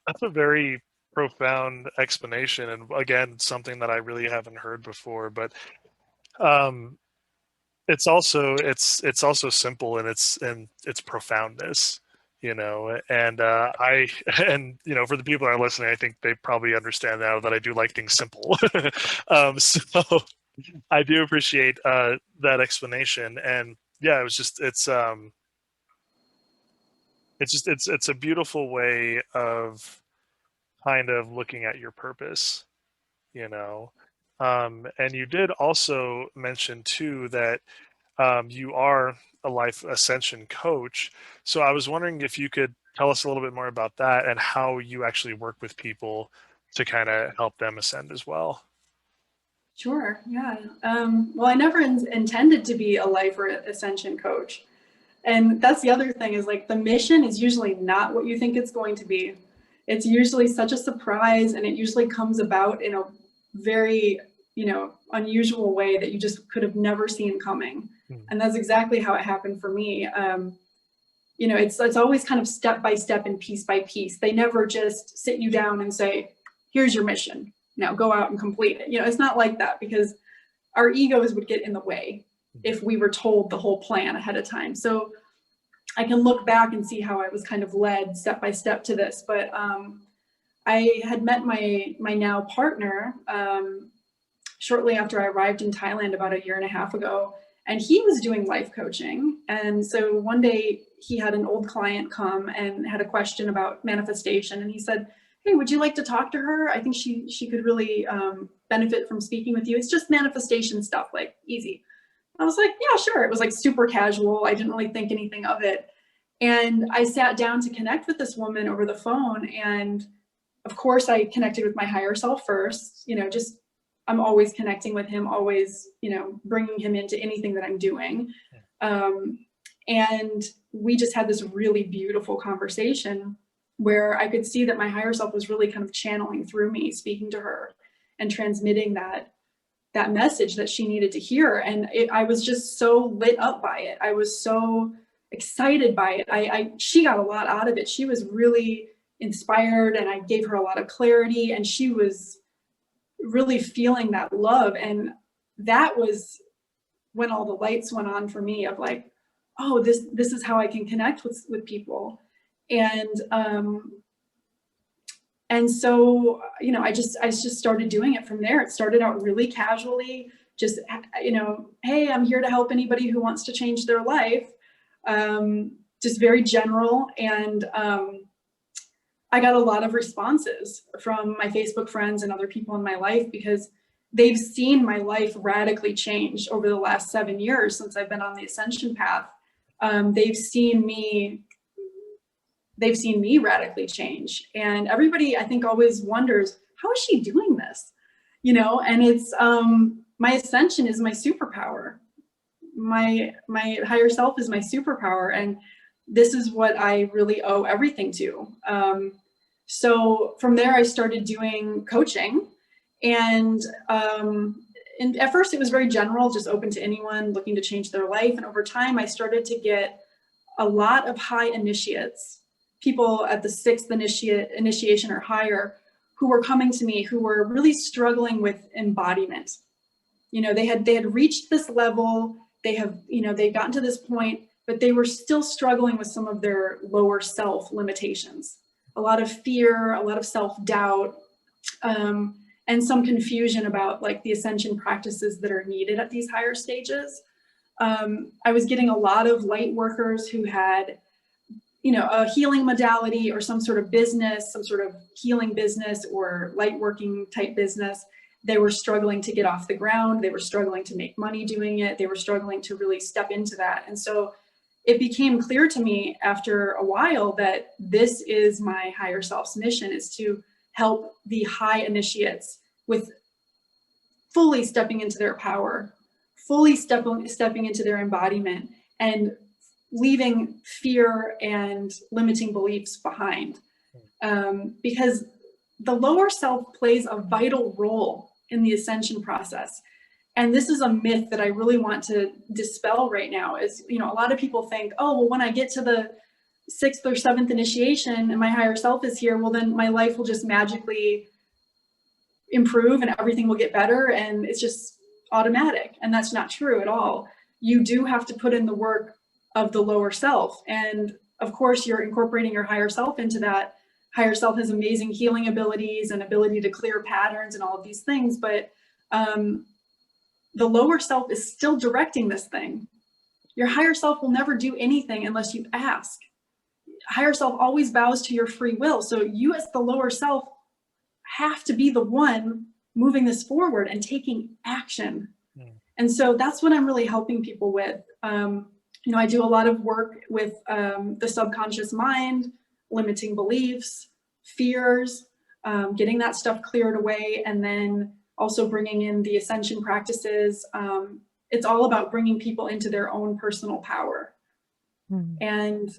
that's a very profound explanation, and again, something that I really haven't heard before. But it's also simple in its profoundness. And for the people that are listening, I think they probably understand now that I do like things simple. So I do appreciate that explanation. And yeah, it's a beautiful way of kind of looking at your purpose, and you did also mention too that you are a life ascension coach. So I was wondering if you could tell us a little bit more about that and how you actually work with people to kind of help them ascend as well. Sure. Yeah. Well, I never intended to be a life or ascension coach. And that's the other thing, is like the mission is usually not what you think it's going to be. It's usually such a surprise, and it usually comes about in a very, unusual way that you just could have never seen coming. And that's exactly how it happened for me. It's always kind of step by step and piece by piece. They never just sit you down and say, here's your mission, now go out and complete it. It's not like that, because our egos would get in the way if we were told the whole plan ahead of time. So I can look back and see how I was kind of led step by step to this. But I had met my now partner shortly after I arrived in Thailand about a year and a half ago, and he was doing life coaching. And so one day he had an old client come and had a question about manifestation, and he said, hey, would you like to talk to her? I think she could really benefit from speaking with you. It's just manifestation stuff, like easy. I was like, yeah, sure. It was like super casual. I didn't really think anything of it. And I sat down to connect with this woman over the phone. And of course I connected with my higher self first, I'm always connecting with him, always, bringing him into anything that I'm doing. And we just had this really beautiful conversation where I could see that my higher self was really kind of channeling through me, speaking to her and transmitting that message that she needed to hear. And I was just so lit up by it. I was so excited by it. She got a lot out of it. She was really inspired, and I gave her a lot of clarity, and she was really feeling that love. And that was when all the lights went on for me of like, oh, this is how I can connect with people. And so, I just started doing it from there. It started out really casually, just, hey, I'm here to help anybody who wants to change their life. Just very general. And I got a lot of responses from my Facebook friends and other people in my life, because they've seen my life radically change over the last 7 years since I've been on the ascension path. They've seen me radically change. And everybody, I think, always wonders, how is she doing this? and it's, my ascension is my superpower. My higher self is my superpower. And this is what I really owe everything to. So from there, I started doing coaching, and at first it was very general, just open to anyone looking to change their life. And over time, I started to get a lot of high initiates, people at the 6th initiation or higher, who were coming to me, who were really struggling with embodiment. They had reached this level, they'd gotten to this point, but they were still struggling with some of their lower self limitations. A lot of fear, a lot of self-doubt, and some confusion about like the ascension practices that are needed at these higher stages. I was getting a lot of light workers who had, a healing modality or some sort of business, some sort of healing business or light working type business. They were struggling to get off the ground. They were struggling to make money doing it. They were struggling to really step into that. And so it became clear to me after a while that this is my higher self's mission, is to help the high initiates with fully stepping into their power, fully stepping into their embodiment, and leaving fear and limiting beliefs behind. Because the lower self plays a vital role in the ascension process. And this is a myth that I really want to dispel right now. Is, a lot of people think, oh, well, when I get to the 6th or 7th initiation and my higher self is here, well, then my life will just magically improve and everything will get better and it's just automatic. And that's not true at all. You do have to put in the work of the lower self. And of course, you're incorporating your higher self into that. Higher self has amazing healing abilities and ability to clear patterns and all of these things. But the lower self is still directing this thing. Your higher self will never do anything unless you ask. Higher self always bows to your free will. So you as the lower self have to be the one moving this forward and taking action. And so that's what I'm really helping people with. I do a lot of work with the subconscious mind, limiting beliefs, fears, getting that stuff cleared away, and then also bringing in the ascension practices. It's all about bringing people into their own personal power. And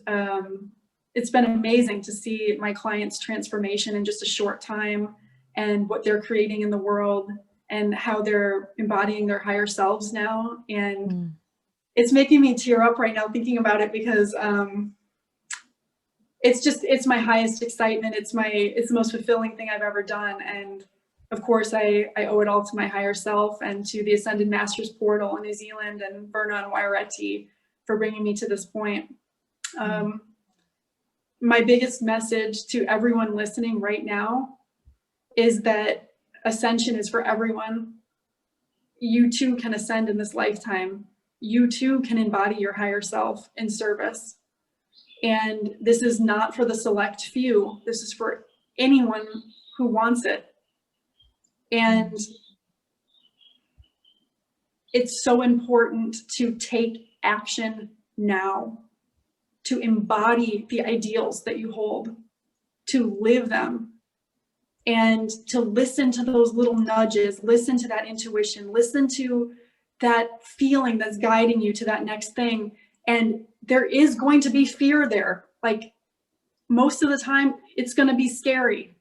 it's been amazing to see my clients' transformation in just a short time, and what they're creating in the world, and how they're embodying their higher selves now. And it's making me tear up right now thinking about it, because it's my highest excitement. It's the most fulfilling thing I've ever done. And of course, I owe it all to my higher self and to the Ascended Masters portal in New Zealand and Verna and Waiareti for bringing me to this point. My biggest message to everyone listening right now is that ascension is for everyone. You too can ascend in this lifetime. You too can embody your higher self in service. And this is not for the select few. This is for anyone who wants it. And it's so important to take action now, to embody the ideals that you hold, to live them, and to listen to those little nudges, listen to that intuition, listen to that feeling that's guiding you to that next thing. And there is going to be fear there. Like, most of the time, it's going to be scary,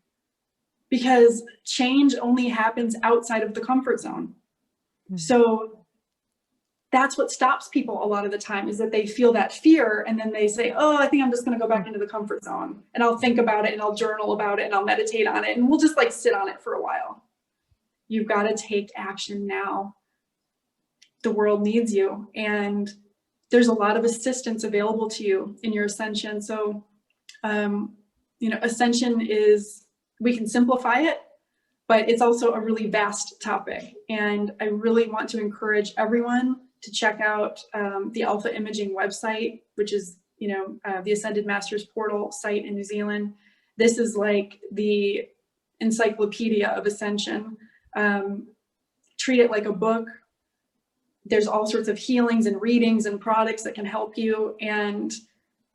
because change only happens outside of the comfort zone. So that's what stops people a lot of the time, is that they feel that fear and then they say, oh, I think I'm just going to go back into the comfort zone, and I'll think about it and I'll journal about it and I'll meditate on it, and we'll just like sit on it for a while. You've got to take action now. The world needs you, and there's a lot of assistance available to you in your ascension. So, ascension is, we can simplify it, but it's also a really vast topic. And I really want to encourage everyone to check out the Alpha Imaging website, which is, the Ascended Masters portal site in New Zealand. This is like the encyclopedia of ascension. Treat it like a book. There's all sorts of healings and readings and products that can help you, and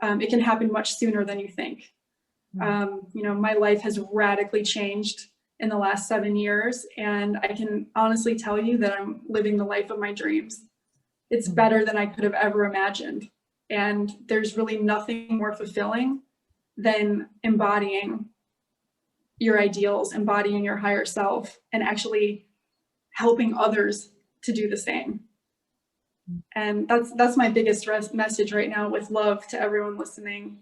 it can happen much sooner than you think. My life has radically changed in the last 7 years. And I can honestly tell you that I'm living the life of my dreams. It's better than I could have ever imagined. And there's really nothing more fulfilling than embodying your ideals, embodying your higher self, and actually helping others to do the same. And that's my biggest message right now, with love to everyone listening.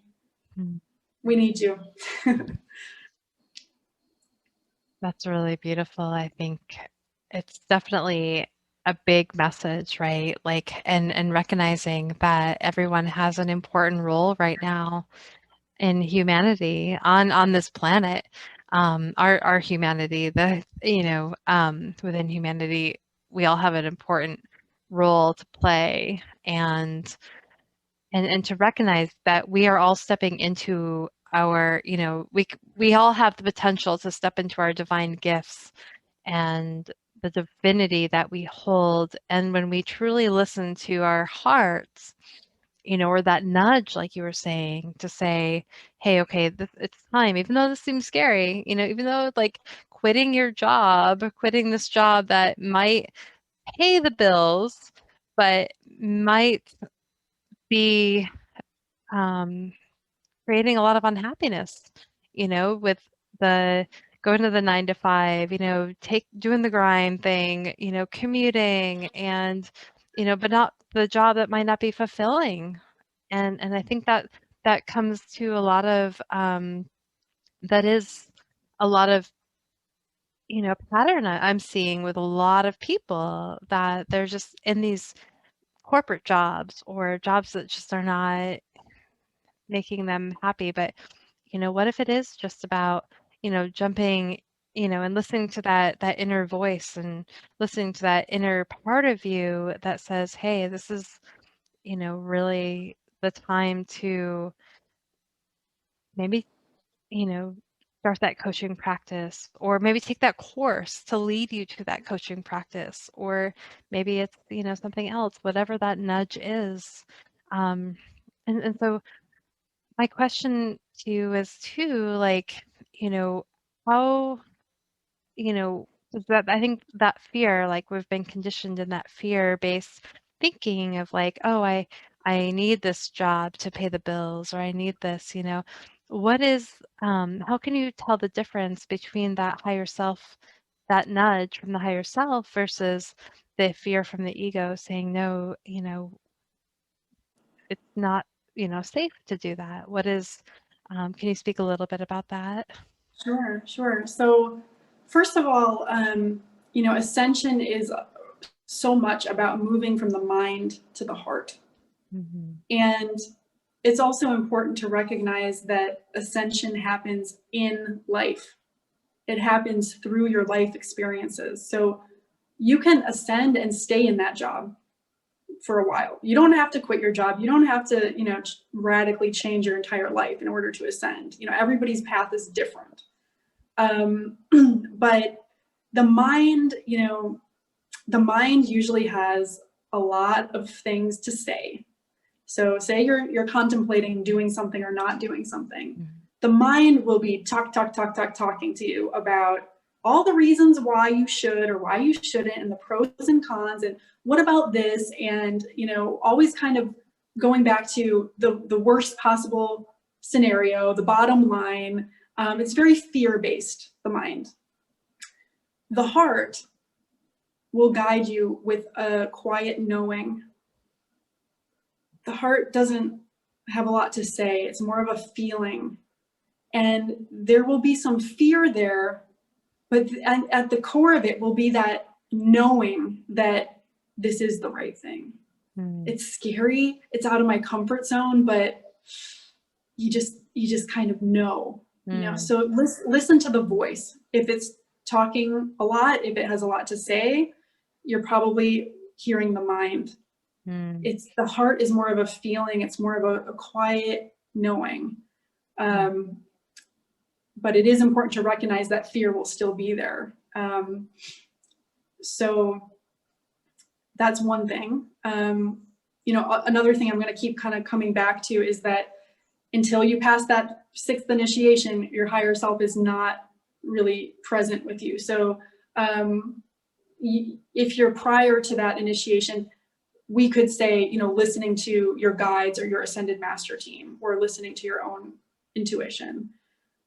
We need you. That's really beautiful. I think it's definitely a big message, right? Like, and recognizing that everyone has an important role right now in humanity on this planet. Our humanity, within humanity, we all have an important role to play, and to recognize that we are all stepping into our, we all have the potential to step into our divine gifts and the divinity that we hold. And when we truly listen to our hearts, or that nudge, like you were saying, to say, hey, okay, it's time, even though this seems scary, even though like quitting this job that might pay the bills, but might be creating a lot of unhappiness, with the going to the 9 to 5, doing the grind thing, commuting, and, but not the job that might not be fulfilling. And I think that comes to a lot of, that is a lot of, pattern I'm seeing with a lot of people, that they're just in these corporate jobs or jobs that just are not making them happy. But what if it is just about, jumping, and listening to that inner voice, and listening to that inner part of you that says, hey, this is, really the time to maybe, start that coaching practice, or maybe take that course to lead you to that coaching practice, or maybe it's, something else, whatever that nudge is. And so my question to you is too, like, how, is that, I think that fear, like we've been conditioned in that fear-based thinking of like, oh, I need this job to pay the bills, or I need this, what is, how can you tell the difference between that higher self, that nudge from the higher self, versus the fear from the ego saying, no, it's not, safe to do that? What is, can you speak a little bit about that? Sure. So first of all, ascension is so much about moving from the mind to the heart. Mm-hmm. And it's also important to recognize that ascension happens in life. It happens through your life experiences. So you can ascend and stay in that job for a while. You don't have to quit your job. You don't have to, radically change your entire life in order to ascend. Everybody's path is different. But the mind, the mind usually has a lot of things to say. So say you're contemplating doing something or not doing something. Mm-hmm. The mind will be talking to you about all the reasons why you should or why you shouldn't, and the pros and cons, and what about this, and always kind of going back to the worst possible scenario, the bottom line. It's very fear-based, the mind. The heart will guide you with a quiet knowing. The heart doesn't have a lot to say. It's more of a feeling. And there will be some fear there, but at the core of it will be that knowing that this is the right thing. It's scary. It's out of my comfort zone, but you just kind of know. So listen to the voice. If it's talking a lot, if it has a lot to say, you're probably hearing the mind. It's the heart is more of a feeling. It's more of a quiet knowing. But it is important to recognize that fear will still be there. So that's one thing. Another thing I'm going to keep kind of coming back to is that until you pass that 6th initiation, your higher self is not really present with you. So if you're prior to that initiation, we could say, you know, listening to your guides or your ascended master team, or listening to your own intuition.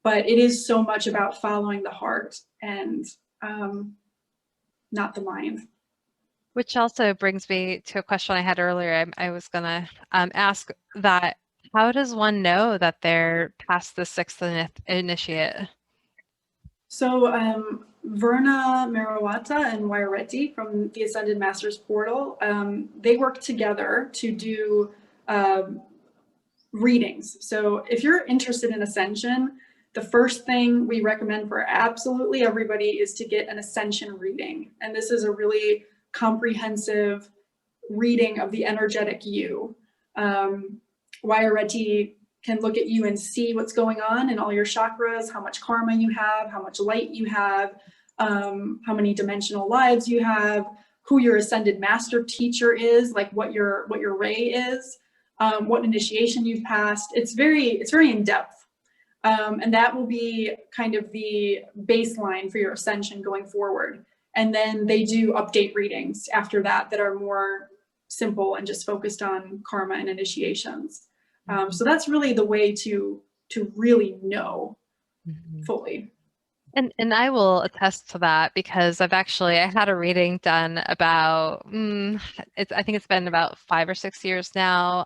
But it is so much about following the heart and not the mind. Which also brings me to a question I had earlier. I was going to ask that, how does one know that they're past the sixth initiate? So Verna Merawata and Waiareti from the Ascended Masters portal, they work together to do readings. So if you're interested in Ascension, the first thing we recommend for absolutely everybody is to get an Ascension reading. And this is a really comprehensive reading of the energetic you. Waiareti can look at you and see what's going on in all your chakras, how much karma you have, how much light you have, how many dimensional lives you have, who your ascended master teacher is, like what your ray is, what initiation you've passed. It's very in depth. And that will be kind of the baseline for your ascension going forward. And then they do update readings after that that are more simple and just focused on karma and initiations. So that's really the way to really know fully. And I will attest to that, because I had a reading done about, I think it's been about 5 or 6 years now,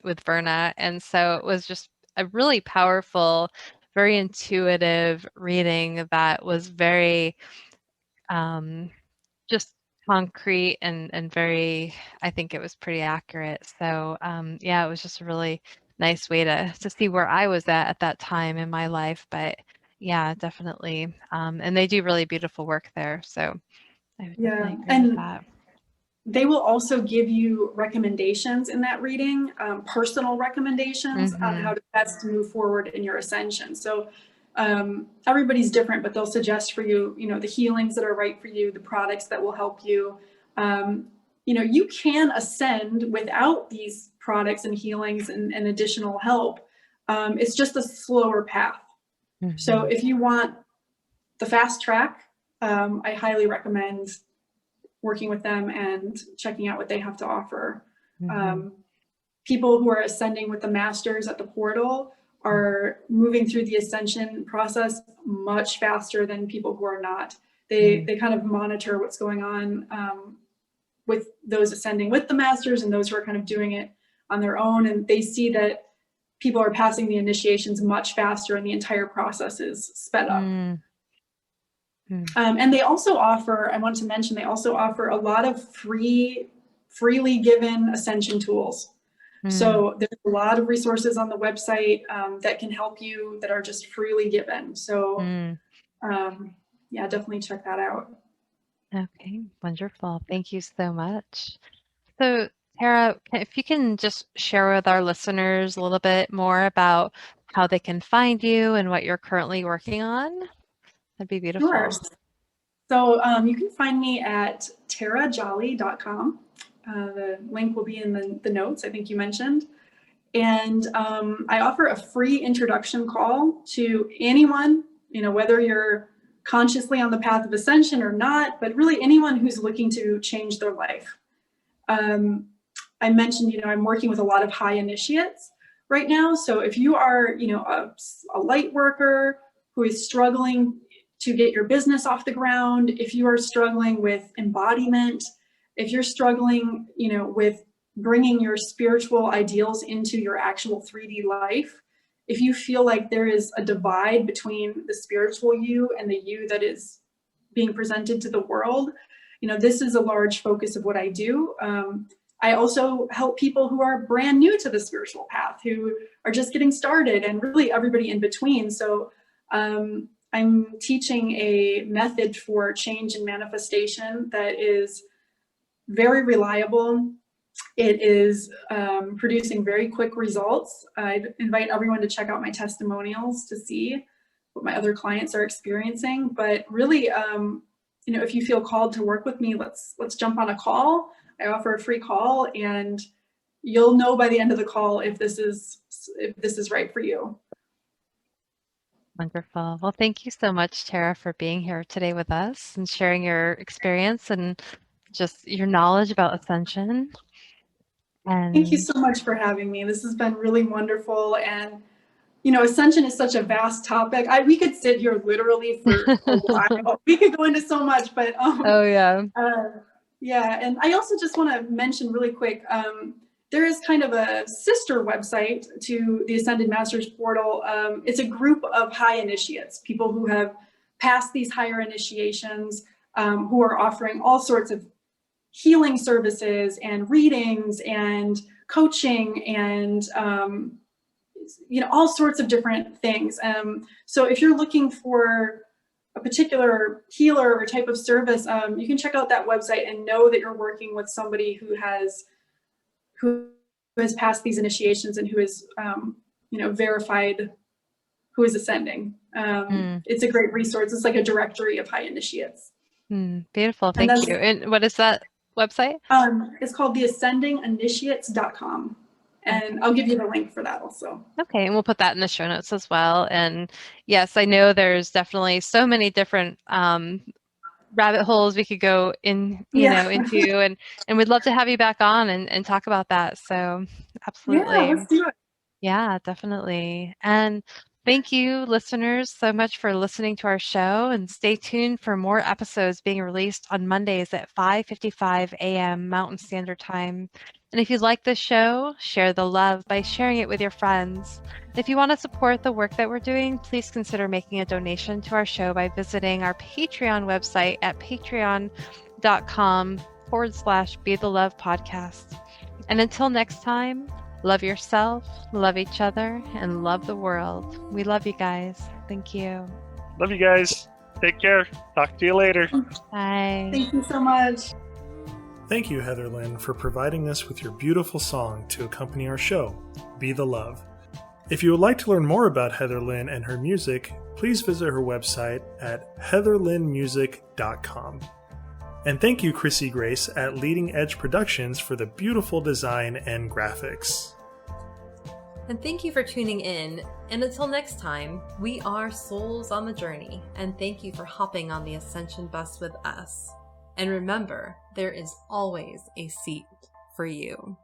with Verna. And so it was just a really powerful, very intuitive reading that was very just concrete and very, I think it was pretty accurate. So yeah, it was just a really nice way to see where I was at that time in my life. But yeah, definitely. And they do really beautiful work there. So I would definitely agree with that. They will also give you recommendations in that reading, personal recommendations on how to best move forward in your ascension. So everybody's different, but they'll suggest for you, you know, the healings that are right for you, the products that will help you. You know, you can ascend without these products and healings and additional help. It's just a slower path. So if you want the fast track, I highly recommend working with them and checking out what they have to offer. People who are ascending with the masters at the portal are moving through the ascension process much faster than people who are not. They kind of monitor what's going on with those ascending with the masters and those who are kind of doing it on their own. And they see that people are passing the initiations much faster and the entire process is sped up. And they also offer, I want to mention, they also offer a lot of freely given ascension tools. So there's a lot of resources on the website that can help you that are just freely given. So yeah, definitely check that out. Okay, wonderful. Thank you so much. So Tara, if you can just share with our listeners a little bit more about how they can find you and what you're currently working on, that'd be beautiful. Sure. So you can find me at tarajolly.com. The link will be in the notes, I think you mentioned. And I offer a free introduction call to anyone, you know, whether you're consciously on the path of ascension or not, but really anyone who's looking to change their life. I mentioned, you know, I'm working with a lot of high initiates right now. So if you are, you know, a light worker who is struggling to get your business off the ground, if you are struggling with embodiment, if you're struggling, you know, with bringing your spiritual ideals into your actual 3D life, if you feel like there is a divide between the spiritual you and the you that is being presented to the world, you know, this is a large focus of what I do. I also help people who are brand new to the spiritual path, who are just getting started, and really everybody in between. So I'm teaching a method for change and manifestation that is very reliable. It is producing very quick results. I invite everyone to check out my testimonials to see what my other clients are experiencing. But really, you know, if you feel called to work with me, let's jump on a call. I offer a free call, and you'll know by the end of the call if this is right for you. Wonderful. Well, thank you so much, Tara, for being here today with us and sharing your experience and just your knowledge about Ascension. Thank you And so much for having me. This has been really wonderful. And, Ascension is such a vast topic. We could sit here literally for a while. We could go into so much, but oh, yeah. yeah. And I also just want to mention really quick, there is kind of a sister website to the Ascended Masters portal. It's a group of high initiates, people who have passed these higher initiations, who are offering all sorts of healing services and readings and coaching and all sorts of different things. So if you're looking for a particular healer or type of service, you can check out that website and know that you're working with somebody who has passed these initiations and who is verified, who is ascending. It's a great resource. It's like a directory of high initiates. Beautiful. Thank you. And what is that website? It's called theascendinginitiates.com. And I'll give you the link for that also. Okay, and we'll put that in the show notes as well. And yes, I know there's definitely so many different rabbit holes we could go in, into, and we'd love to have you back on and talk about that. So absolutely. Yeah, let's do it. Yeah, definitely. And thank you, listeners, so much for listening to our show, and stay tuned for more episodes being released on Mondays at 5:55 a.m. Mountain Standard Time. And if you like this show, share the love by sharing it with your friends. If you want to support the work that we're doing, please consider making a donation to our show by visiting our Patreon website at patreon.com/Be the Love Podcast. And until next time, love yourself, love each other, and love the world. We love you guys. Thank you. Love you guys. Take care. Talk to you later. Bye. Thank you so much. Thank you, Heather Lynn, for providing us with your beautiful song to accompany our show, Be the Love. If you would like to learn more about Heather Lynn and her music, please visit her website at heatherlynnmusic.com. And thank you, Chrissy Grace at Leading Edge Productions, for the beautiful design and graphics. And thank you for tuning in. And until next time, we are souls on the journey. And thank you for hopping on the Ascension bus with us. And remember, there is always a seat for you.